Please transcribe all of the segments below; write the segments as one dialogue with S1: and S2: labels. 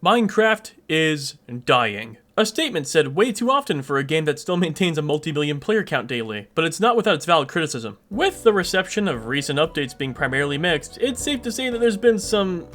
S1: Minecraft is dying. A statement said way too often for a game that still maintains a multi-million player count daily, but it's not without its valid criticism. With the reception of recent updates being primarily mixed, it's safe to say that there's been some,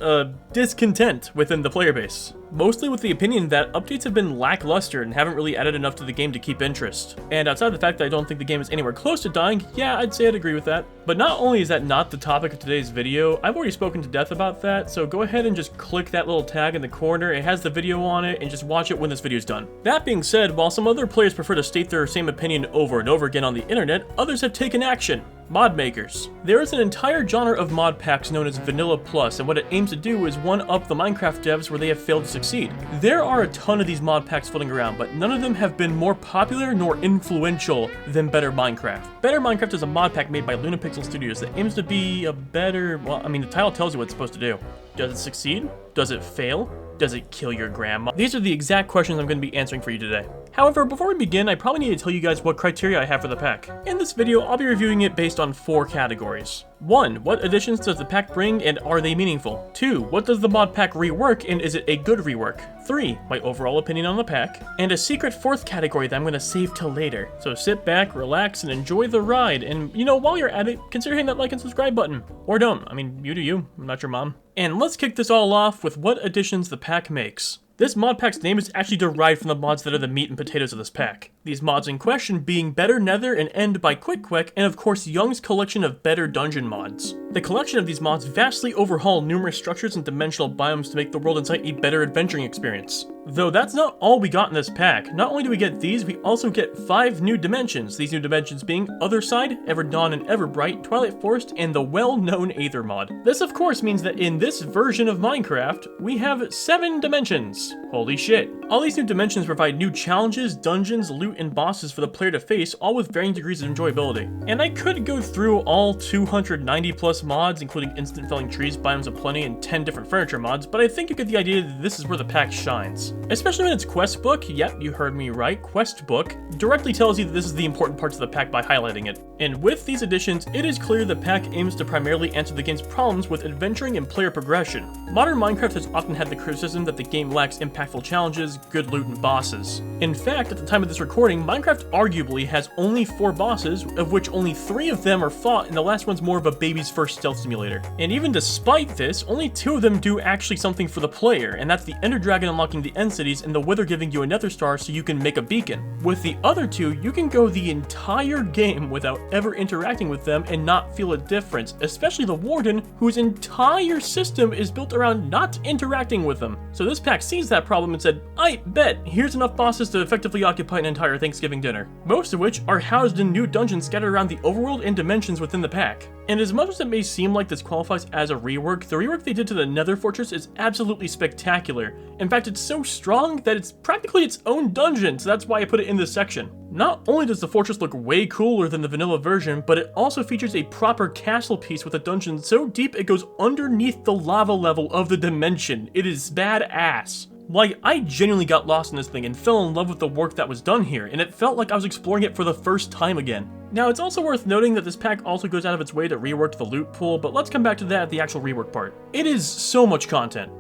S1: discontent within the player base. Mostly with the opinion that updates have been lackluster and haven't really added enough to the game to keep interest. And outside of the fact that I don't think the game is anywhere close to dying, yeah, I'd say I'd agree with that. But not only is that not the topic of today's video, I've already spoken to death about that, so go ahead and just click that little tag in the corner, it has the video on it, and just watch it when this video is done. That being said, while some other players prefer to state their same opinion over and over again on the internet, others have taken action. Mod makers. There is an entire genre of mod packs known as Vanilla Plus, and what it aims to do is one-up the Minecraft devs where they have failed to succeed. There are a ton of these mod packs floating around, but none of them have been more popular nor influential than Better Minecraft. Better Minecraft is a mod pack made by Lunapixel Studios that aims to be a better, well, I mean, the title tells you what it's supposed to do. Does it succeed? Does it fail? Does it kill your grandma? These are the exact questions I'm going to be answering for you today. However, before we begin, I probably need to tell you guys what criteria I have for the pack. In this video, I'll be reviewing it based on 4 categories. 1. What additions does the pack bring and are they meaningful? 2. What does the mod pack rework and is it a good rework? 3. My overall opinion on the pack. And a secret 4th category that I'm going to save till later. So sit back, relax, and enjoy the ride. And you know, while you're at it, consider hitting that like and subscribe button. Or don't. I mean, you do you. I'm not your mom. And let's kick this all off with what additions the pack makes. This mod pack's name is actually derived from the mods that are the meat and potatoes of this pack. These mods in question being Better Nether and End by QuickQuick, and of course Young's collection of Better Dungeon mods. The collection of these mods vastly overhaul numerous structures and dimensional biomes to make the world inside a better adventuring experience. Though that's not all we got in this pack. Not only do we get these, we also get 5 new dimensions. These new dimensions being Otherside, Everdon and Everbrite, Twilight Forest, and the well-known Aether mod. This of course means that in this version of Minecraft, we have 7 dimensions. Holy shit. All these new dimensions provide new challenges, dungeons, loot, and bosses for the player to face, all with varying degrees of enjoyability. And I could go through all 290 plus mods, including instant felling trees, biomes of plenty, and 10 different furniture mods, but I think you get the idea that this is where the pack shines. Especially when its quest book, yep, you heard me right, quest book, directly tells you that this is the important parts of the pack by highlighting it. And with these additions, it is clear the pack aims to primarily answer the game's problems with adventuring and player progression. Modern Minecraft has often had the criticism that the game lacks impactful challenges, good loot, and bosses. In fact, at the time of this recording, Minecraft arguably has only 4 bosses, of which only 3 of them are fought, and the last one's more of a baby's first stealth simulator. And even despite this, only 2 of them do actually something for the player, and that's the Ender Dragon unlocking the end cities and the Wither giving you a Nether Star so you can make a beacon. With the other 2, you can go the entire game without ever interacting with them and not feel a difference, especially the Warden, whose entire system is built around not interacting with them. So this pack sees that problem and said, I bet, here's enough bosses to effectively occupy an entire Thanksgiving dinner. Most of which are housed in new dungeons scattered around the overworld and dimensions within the pack. And as much as it may seem like this qualifies as a rework, the rework they did to the Nether Fortress is absolutely spectacular. In fact, it's so strong that it's practically its own dungeon, so that's why I put it in this section. Not only does the fortress look way cooler than the vanilla version, but it also features a proper castle piece with a dungeon so deep it goes underneath the lava level of the dimension. It is badass. Like, I genuinely got lost in this thing and fell in love with the work that was done here, and it felt like I was exploring it for the first time again. Now, it's also worth noting that this pack also goes out of its way to rework the loot pool, but let's come back to that at the actual rework part. It is so much content.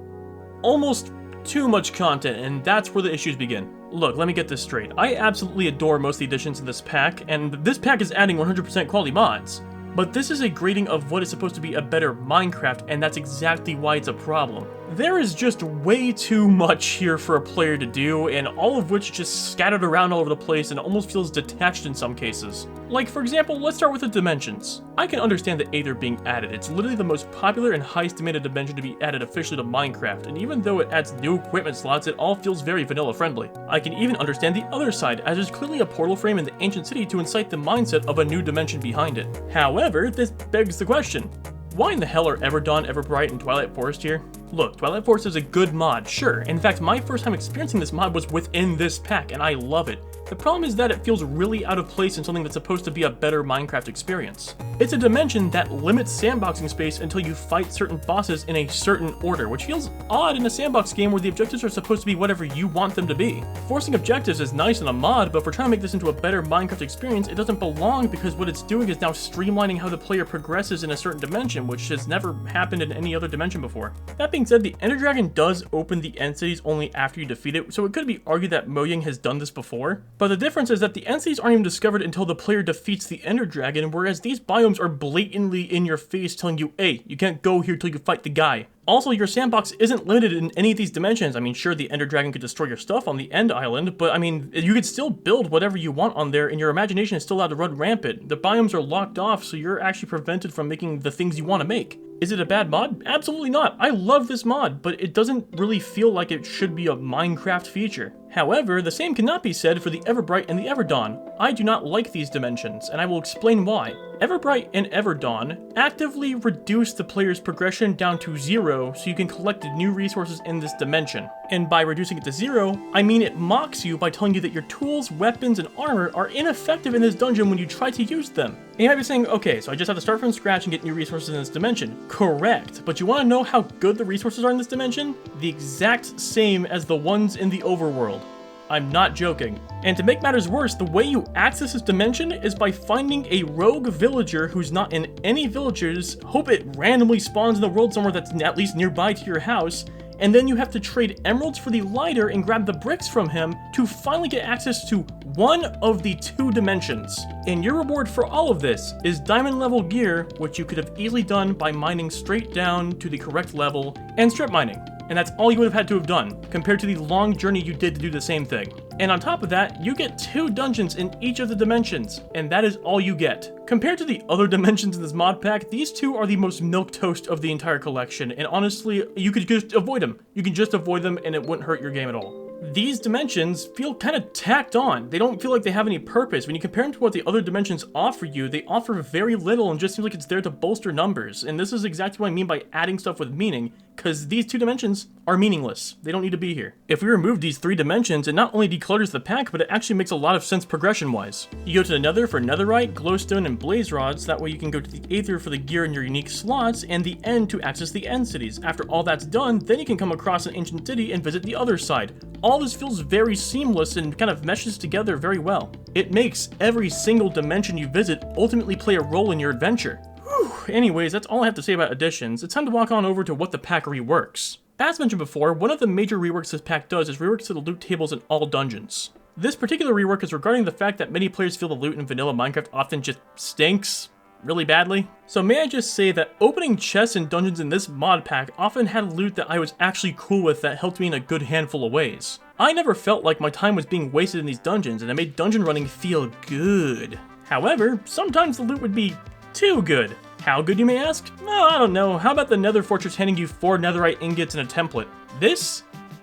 S1: Almost too much content, and that's where the issues begin. Look, let me get this straight. I absolutely adore most of the additions in this pack, and this pack is adding 100% quality mods. But this is a grading of what is supposed to be a better Minecraft, and that's exactly why it's a problem. There is just way too much here for a player to do, and all of which just scattered around all over the place and almost feels detached in some cases. Like, for example, let's start with the dimensions. I can understand the Aether being added. It's literally the most popular and highest demanded dimension to be added officially to Minecraft, and even though it adds new equipment slots, it all feels very vanilla friendly. I can even understand the other side, as there's clearly a portal frame in the ancient city to incite the mindset of a new dimension behind it. However, this begs the question. Why in the hell are Everdawn, Everbrite, and Twilight Forest here? Look, Twilight Forest is a good mod, sure. In fact, my first time experiencing this mod was within this pack, and I love it. The problem is that it feels really out of place in something that's supposed to be a better Minecraft experience. It's a dimension that limits sandboxing space until you fight certain bosses in a certain order, which feels odd in a sandbox game where the objectives are supposed to be whatever you want them to be. Forcing objectives is nice in a mod, but if we're trying to make this into a better Minecraft experience, it doesn't belong because what it's doing is now streamlining how the player progresses in a certain dimension, which has never happened in any other dimension before. That being said, the Ender Dragon does open the end cities only after you defeat it, so it could be argued that Mojang has done this before. But the difference is that the end cities aren't even discovered until the player defeats the Ender Dragon, whereas these biomes are blatantly in your face telling you, hey, you can't go here till you fight the guy. Also, your sandbox isn't limited in any of these dimensions. I mean, sure, the Ender Dragon could destroy your stuff on the End Island, but I mean, you could still build whatever you want on there, and your imagination is still allowed to run rampant. The biomes are locked off, so you're actually prevented from making the things you want to make. Is it a bad mod? Absolutely not. I love this mod, but it doesn't really feel like it should be a Minecraft feature. However, the same cannot be said for the Everbrite and the Everdon. I do not like these dimensions, and I will explain why. Everbrite and Everdon actively reduce the player's progression down to 0 so you can collect new resources in this dimension. And by reducing it to 0, I mean it mocks you by telling you that your tools, weapons, and armor are ineffective in this dungeon when you try to use them. And you might be saying, okay, so I just have to start from scratch and get new resources in this dimension. Correct, but you want to know how good the resources are in this dimension? The exact same as the ones in the overworld. I'm not joking. And to make matters worse, the way you access this dimension is by finding a rogue villager who's not in any villagers, hope it randomly spawns in the world somewhere that's at least nearby to your house, and then you have to trade emeralds for the lighter and grab the bricks from him to finally get access to one of the 2 dimensions. And your reward for all of this is diamond level gear, which you could have easily done by mining straight down to the correct level and strip mining. And that's all you would have had to have done, compared to the long journey you did to do the same thing. And on top of that, you get 2 dungeons in each of the dimensions, and that is all you get. Compared to the other dimensions in this mod pack, these 2 are the most milquetoast of the entire collection, and honestly, you could just avoid them. You can just avoid them and it wouldn't hurt your game at all. These dimensions feel kind of tacked on. They don't feel like they have any purpose. When you compare them to what the other dimensions offer you, they offer very little and just seems like it's there to bolster numbers. And this is exactly what I mean by adding stuff with meaning, because these 2 dimensions are meaningless. They don't need to be here. If we remove these 3 dimensions, it not only declutters the pack, but it actually makes a lot of sense progression-wise. You go to the Nether for netherite, glowstone, and blaze rods. That way you can go to the Aether for the gear in your unique slots, and the End to access the End cities. After all that's done, then you can come across an ancient city and visit the other side. All this feels very seamless and kind of meshes together very well. It makes every single dimension you visit ultimately play a role in your adventure. Whew. Anyways, that's all I have to say about additions. It's time to walk on over to what the pack reworks. As mentioned before, one of the major reworks this pack does is reworks to the loot tables in all dungeons. This particular rework is regarding the fact that many players feel the loot in vanilla Minecraft often just stinks really badly. So may I just say that opening chests and dungeons in this mod pack often had loot that I was actually cool with that helped me in a good handful of ways. I never felt like my time was being wasted in these dungeons, and it made dungeon running feel good. However, sometimes the loot would be too good. How good, you may ask? Well, I don't know. How about the Nether Fortress handing you 4 netherite ingots and a template? This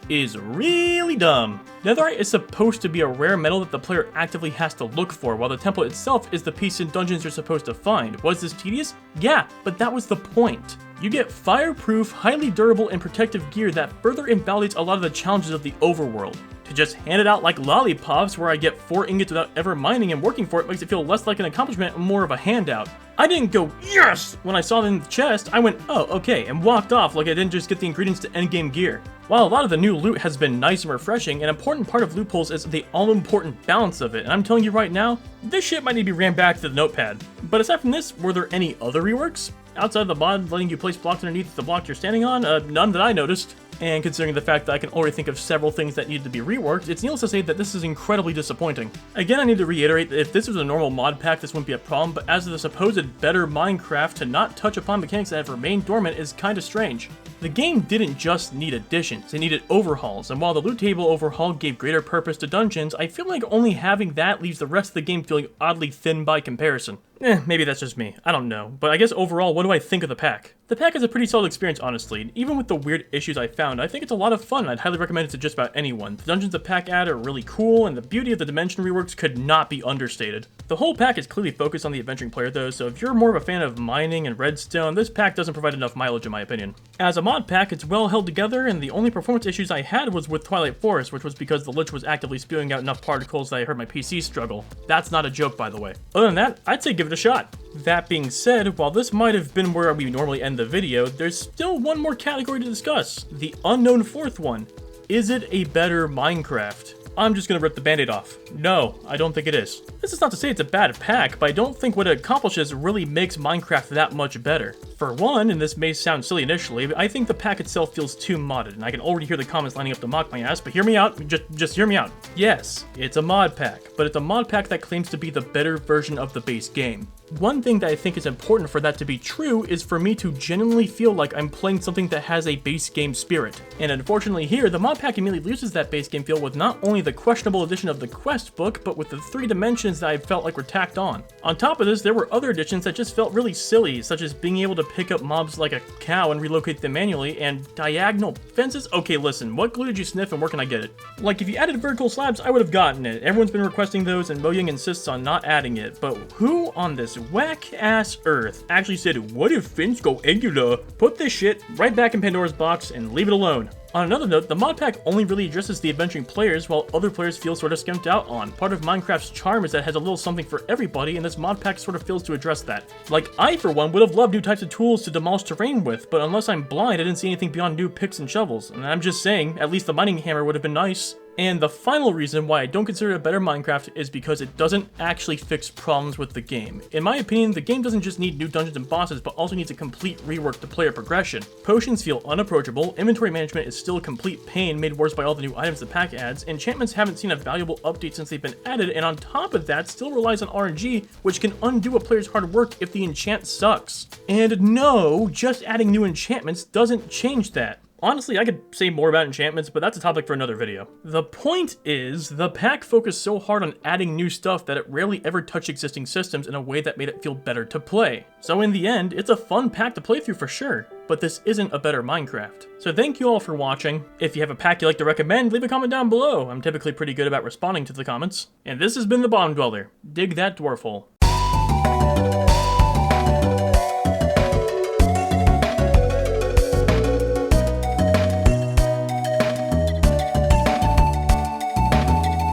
S1: is really dumb. Netherite is supposed to be a rare metal that the player actively has to look for, while the template itself is the piece in dungeons you're supposed to find. Was this tedious? Yeah, but that was the point. You get fireproof, highly durable, and protective gear that further invalidates a lot of the challenges of the overworld. To just hand it out like lollipops where I get 4 ingots without ever mining and working for it makes it feel less like an accomplishment and more of a handout. I didn't go, yes! When I saw them in the chest, I went, oh, okay, and walked off like I didn't just get the ingredients to endgame gear. While a lot of the new loot has been nice and refreshing, an important part of loot pools is the all-important balance of it, and I'm telling you right now, this shit might need to be ran back to the notepad. But aside from this, were there any other reworks? Outside of the mod letting you place blocks underneath the block you're standing on, none that I noticed. And considering the fact that I can already think of several things that needed to be reworked, it's needless to say that this is incredibly disappointing. Again, I need to reiterate that if this was a normal mod pack, this wouldn't be a problem, but as the supposed better Minecraft, to not touch upon mechanics that have remained dormant is kinda strange. The game didn't just need additions, it needed overhauls, and while the loot table overhaul gave greater purpose to dungeons, I feel like only having that leaves the rest of the game feeling oddly thin by comparison. Maybe that's just me, I don't know, but I guess overall, what do I think of the pack? The pack is a pretty solid experience, honestly, and even with the weird issues I found, I think it's a lot of fun and I'd highly recommend it to just about anyone. The dungeons the pack add are really cool, and the beauty of the dimension reworks could not be understated. The whole pack is clearly focused on the adventuring player though, so if you're more of a fan of mining and redstone, this pack doesn't provide enough mileage in my opinion. As a mod pack, it's well held together, and the only performance issues I had was with Twilight Forest, which was because the Lich was actively spewing out enough particles that I heard my PC struggle. That's not a joke, by the way. Other than that, I'd say give it a shot. That being said, while this might have been where we normally end the video, there's still one more category to discuss. The unknown fourth one. Is it a better Minecraft? I'm just gonna rip the band-aid off. No, I don't think it is. This is not to say it's a bad pack, but I don't think what it accomplishes really makes Minecraft that much better. For one, and this may sound silly initially, but I think the pack itself feels too modded, and I can already hear the comments lining up to mock my ass, but hear me out, just hear me out. Yes, it's a mod pack, but it's a mod pack that claims to be the better version of the base game. One thing that I think is important for that to be true is for me to genuinely feel like I'm playing something that has a base game spirit. And unfortunately here, the mod pack immediately loses that base game feel with not only the questionable addition of the quest book, but with the 3 dimensions that I felt like were tacked on. On top of this, there were other additions that just felt really silly, such as being able to pick up mobs like a cow and relocate them manually, and diagonal fences. Okay, listen, what glue did you sniff and where can I get it? Like, if you added vertical slabs, I would have gotten it. Everyone's been requesting those and Mojang insists on not adding it, but who on this whack-ass earth actually said, what if fins go angular? Put this shit right back in Pandora's box and leave it alone. On another note, the mod pack only really addresses the adventuring players while other players feel sort of skimped out on. Part of Minecraft's charm is that it has a little something for everybody, and this mod pack sort of fails to address that. Like, I for one would have loved new types of tools to demolish terrain with, but unless I'm blind, I didn't see anything beyond new picks and shovels. And I'm just saying, at least the mining hammer would have been nice. And the final reason why I don't consider it a better Minecraft is because it doesn't actually fix problems with the game. In my opinion, the game doesn't just need new dungeons and bosses, but also needs a complete rework to player progression. Potions feel unapproachable, inventory management is still a complete pain made worse by all the new items the pack adds, enchantments haven't seen a valuable update since they've been added, and on top of that, still relies on RNG, which can undo a player's hard work if the enchant sucks. And no, just adding new enchantments doesn't change that. Honestly, I could say more about enchantments, but that's a topic for another video. The point is, the pack focused so hard on adding new stuff that it rarely ever touched existing systems in a way that made it feel better to play. So in the end, it's a fun pack to play through for sure, but this isn't a better Minecraft. So thank you all for watching. If you have a pack you'd like to recommend, leave a comment down below. I'm typically pretty good about responding to the comments. And this has been the Bottom Dweller. Dig that dwarf hole.